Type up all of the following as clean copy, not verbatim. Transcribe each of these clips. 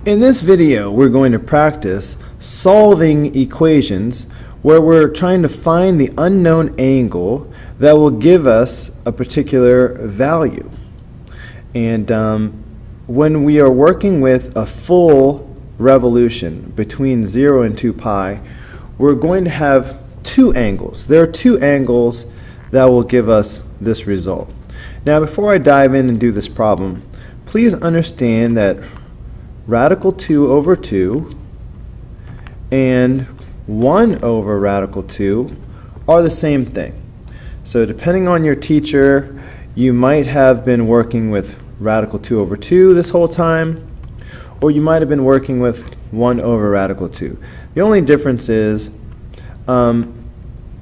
In this video, we're going to practice solving equations where we're trying to find the unknown angle that will give us a particular value. And when we are working with a full revolution between 0 and 2 pi, we're going to have two angles. There are two angles that will give us this result. Now, before I dive in and do this problem, please understand that radical 2 over 2 and 1 over radical 2 are the same thing. So depending on your teacher, you might have been working with radical 2 over 2 this whole time, or you might have been working with 1 over radical 2. The only difference is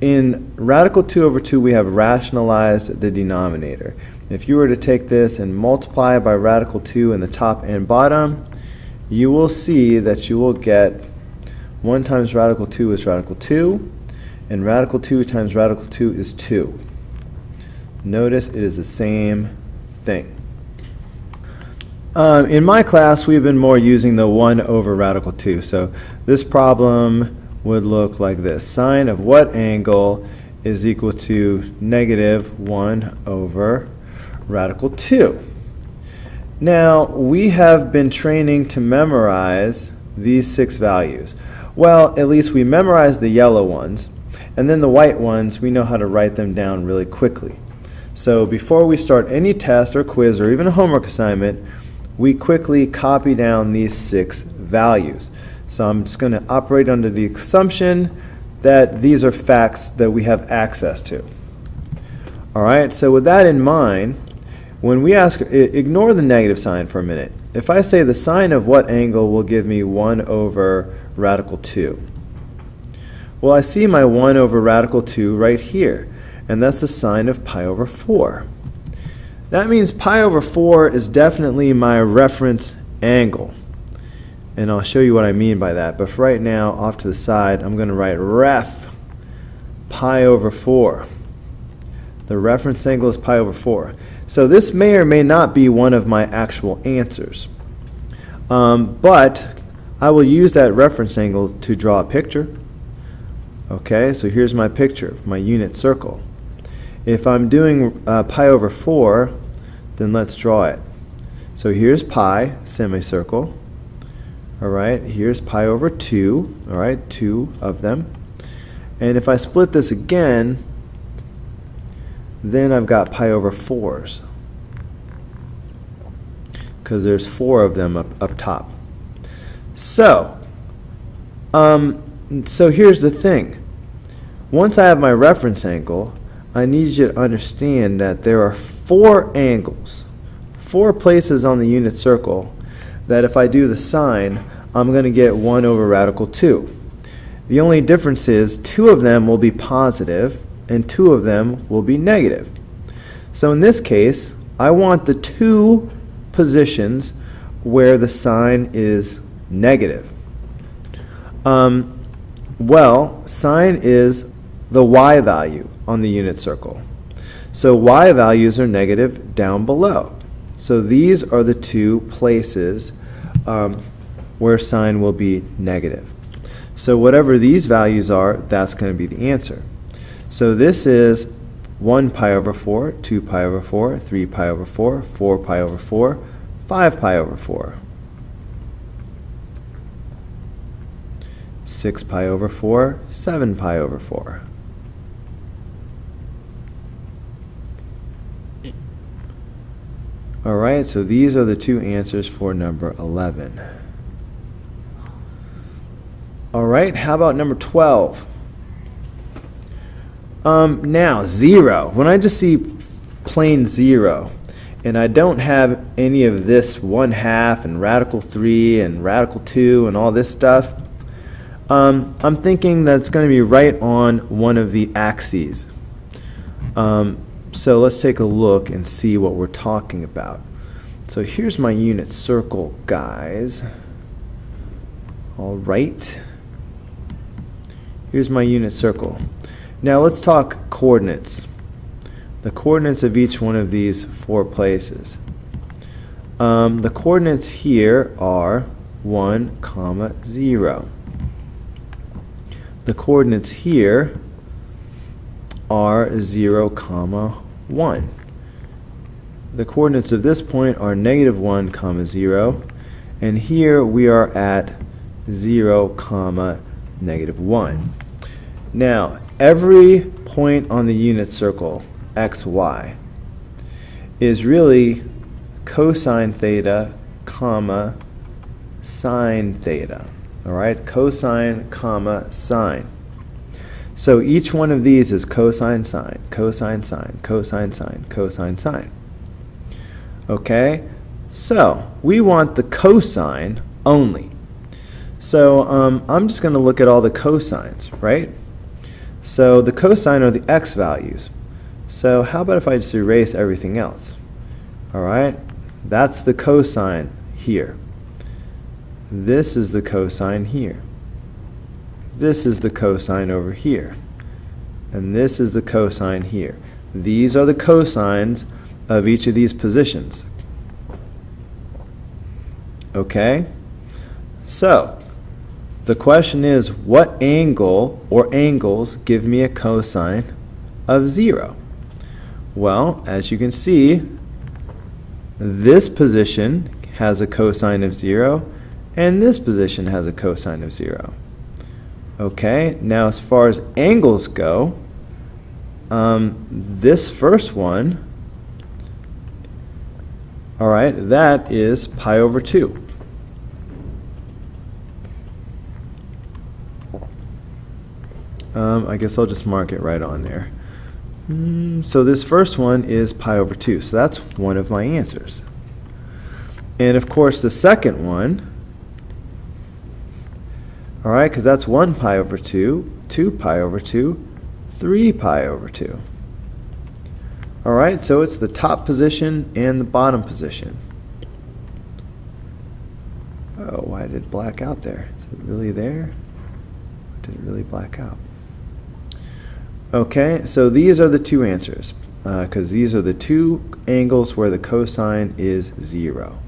in radical 2 over 2 we have rationalized the denominator. If you were to take this and multiply by radical 2 in the top and bottom, you will see that you will get 1 times radical 2 is radical 2, and radical 2 times radical 2 is 2. Notice it is the same thing. In my class, we've been more using the 1 over radical 2. So this problem would look like this. Sine of what angle is equal to negative 1 over radical 2? Now, we have been training to memorize these 6 values. Well, at least we memorized the yellow ones, and then the white ones, we know how to write them down really quickly. So before we start any test or quiz or even a homework assignment, we quickly copy down these 6 values. So I'm just going to operate under the assumption that these are facts that we have access to. All right, so with that in mind, when we ask, ignore the negative sign for a minute. If I say the sine of what angle will give me 1 over radical 2? Well, I see my 1 over radical 2 right here, and that's the sine of pi over 4. That means pi over 4 is definitely my reference angle. And I'll show you what I mean by that. But for right now, off to the side, I'm going to write ref pi over 4. The reference angle is pi over 4. So this may or may not be one of my actual answers. But I will use that reference angle to draw a picture. Okay, so here's my picture, my unit circle. If I'm doing pi over 4, then let's draw it. So here's pi, semicircle. All right, here's pi over 2, all right, 2 of them. And if I split this again, then I've got pi over 4s, because there's 4 of them up top. So here's the thing. Once I have my reference angle, I need you to understand that there are 4 angles, 4 places on the unit circle that if I do the sine, I'm going to get 1 over radical 2. The only difference is 2 of them will be positive and 2 of them will be negative. So in this case, I want the 2 positions where the sine is negative. Well, sine is the y value on the unit circle. So y values are negative down below. So these are the 2 places where sine will be negative. So whatever these values are, that's going to be the answer. So this is 1 pi over 4, 2 pi over 4, 3 pi over 4, 4 pi over 4, 5 pi over 4, 6 pi over 4, 7 pi over 4. All right, so these are the 2 answers for number 11. All right, how about number 12? Now, 0. When I just see plain 0, and I don't have any of this 1/2 and radical 3 and radical 2 and all this stuff, I'm thinking that it's going to be right on one of the axes. So let's take a look and see what we're talking about. So here's my unit circle, guys. All right. Here's my unit circle. Now let's talk coordinates. The coordinates of each one of these 4 places. The coordinates here are 1, comma, 0. The coordinates here are 0, comma, 1. The coordinates of this point are negative 1, comma, 0. And here we are at 0, comma, negative 1. Now, every point on the unit circle, x, y, is really cosine theta, comma, sine theta. All right, cosine, comma, sine. So each one of these is cosine, sine, cosine, sine, cosine, sine, cosine, sine. Okay, so we want the cosine only. So I'm just going to look at all the cosines, right? So the cosine are the x values. So how about if I just erase everything else? All right, that's the cosine here. This is the cosine here. This is the cosine over here. And this is the cosine here. These are the cosines of each of these positions. Okay? So, the question is, what angle or angles give me a cosine of 0? Well, as you can see, this position has a cosine of 0, and this position has a cosine of 0. Okay, now as far as angles go, this first one, all right, that is pi over 2. I guess I'll just mark it right on there. So this first one is pi over 2, so that's one of my answers. And of course the second one, all right, because that's 1 pi over 2, 2 pi over 2, 3 pi over 2. All right, so it's the top position and the bottom position. Oh, why did it black out there? Is it really there? Or did it really black out? Okay, so these are the two answers, because these are the two angles where the cosine is 0.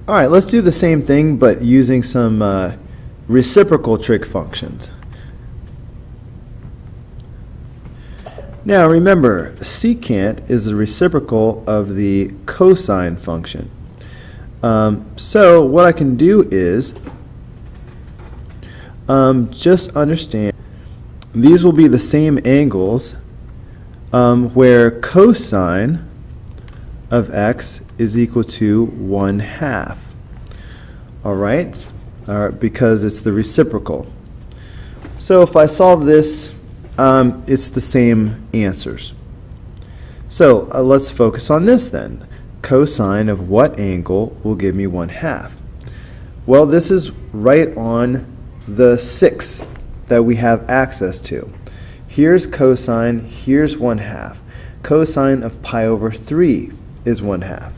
All right, let's do the same thing, but using some reciprocal trig functions. Now remember, secant is the reciprocal of the cosine function. So what I can do is just understand these will be the same angles where cosine of x is equal to 1/2. All right, because it's the reciprocal. So if I solve this, it's the same answers. So let's focus on this then. Cosine of what angle will give me 1/2? Well, this is right on the 6 that we have access to. Here's cosine, here's 1/2. Cosine of pi over 3 is 1/2.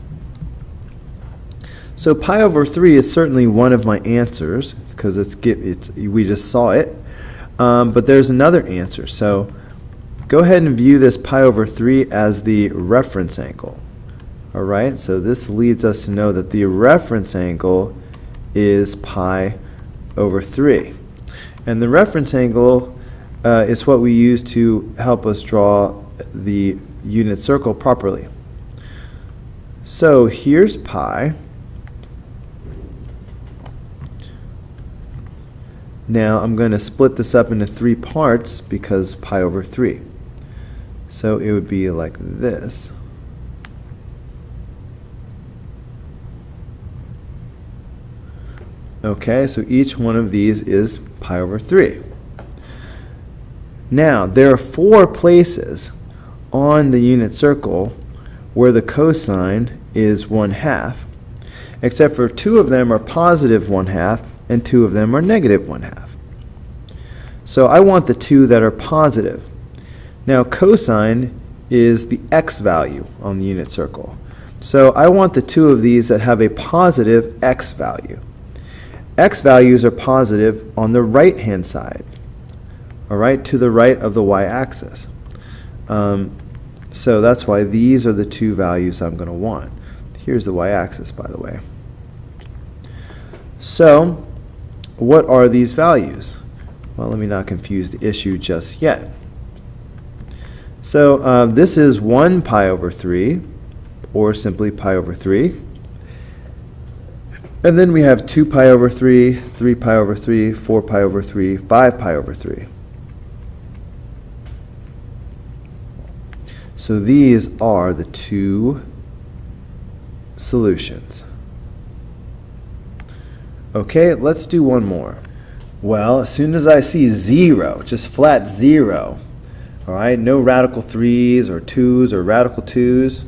So pi over 3 is certainly one of my answers because we just saw it. But there's another answer. So go ahead and view this pi over 3 as the reference angle. All right, so this leads us to know that the reference angle is pi over 3. And the reference angle is what we use to help us draw the unit circle properly. So here's pi. Now I'm going to split this up into 3 parts because pi over 3. So it would be like this. Okay, so each one of these is pi over 3. Now, there are 4 places on the unit circle where the cosine is 1/2, except for 2 of them are positive 1/2 and 2 of them are negative 1/2. So I want the 2 that are positive. Now, cosine is the x value on the unit circle. So I want the 2 of these that have a positive x value. X values are positive on the right-hand side, all right, to the right of the y-axis. So that's why these are the two values I'm going to want. Here's the y-axis, by the way. So what are these values? Well, let me not confuse the issue just yet. So this is 1 pi over 3, or simply pi over 3. And then we have 2 pi over 3, 3 pi over 3, 4 pi over 3, 5 pi over 3. So these are the two solutions. Okay, let's do one more. Well, as soon as I see 0, just flat 0, all right, no radical 3s or 2s or radical 2s,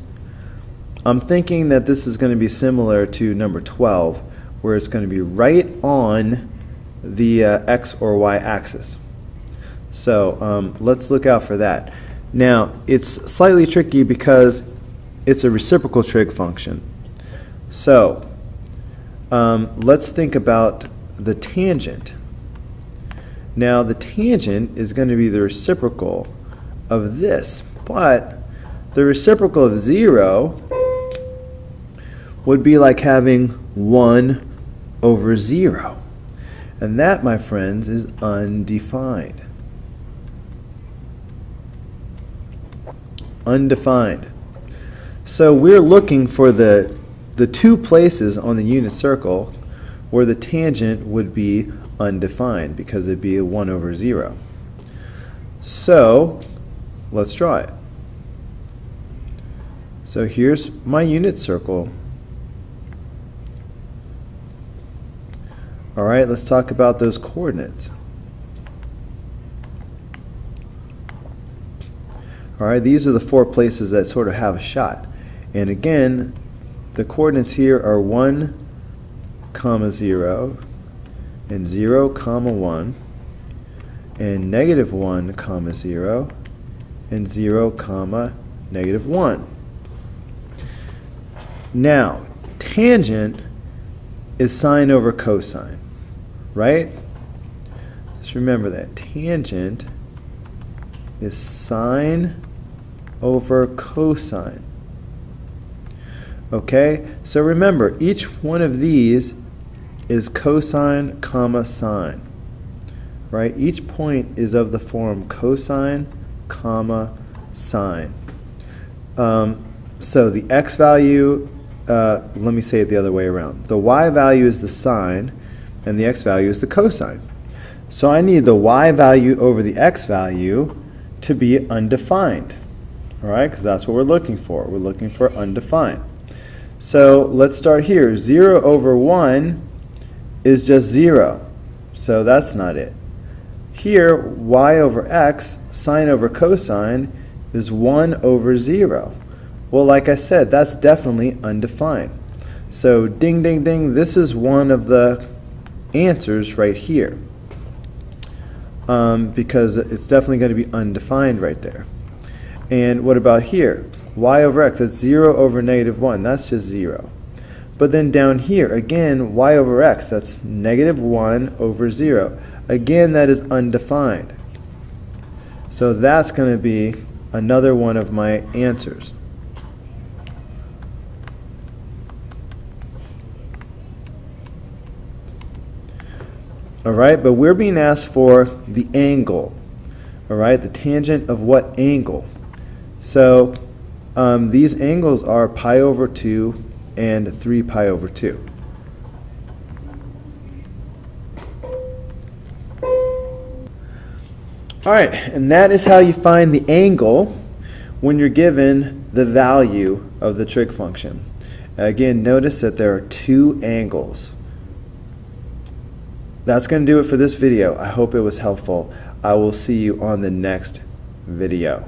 I'm thinking that this is going to be similar to number 12, where it's going to be right on the x or y axis. So let's look out for that. Now, it's slightly tricky because it's a reciprocal trig function. So let's think about the tangent. Now, the tangent is going to be the reciprocal of this, but the reciprocal of 0 would be like having 1 over 0. And that, my friends, is undefined. Undefined. So we're looking for the two places on the unit circle where the tangent would be undefined, because it'd be a 1 over 0. So let's draw it. So here's my unit circle. All right, let's talk about those coordinates. All right, these are the 4 places that sort of have a shot. And again, the coordinates here are 1, 0, and 0, 1, and -1, 0, and 0, -1. Now, tangent is sine over cosine, right? Just remember that. Tangent is sine over cosine. Okay, so remember, each one of these is cosine, sine, right? Each point is of the form cosine, sine. So the x value, let me say it the other way around. The y value is the sine, and the x value is the cosine. So I need the y value over the x value to be undefined, all right? Because that's what we're looking for. We're looking for undefined. So let's start here. 0 over 1 is just 0, so that's not it. Here, y over x, sine over cosine, is 1 over 0. Well, like I said, that's definitely undefined. So ding, ding, ding, this is one of the answers right here, because it's definitely going to be undefined right there. And what about here? Y over x, that's 0 over -1, that's just 0. But then down here, again, y over x, that's -1 over 0. Again, that is undefined. So that's going to be another one of my answers. All right, but we're being asked for the angle. All right, the tangent of what angle? So these angles are pi over 2 and 3 pi over 2. All right, and that is how you find the angle when you're given the value of the trig function. Again, notice that there are 2 angles. That's going to do it for this video. I hope it was helpful. I will see you on the next video.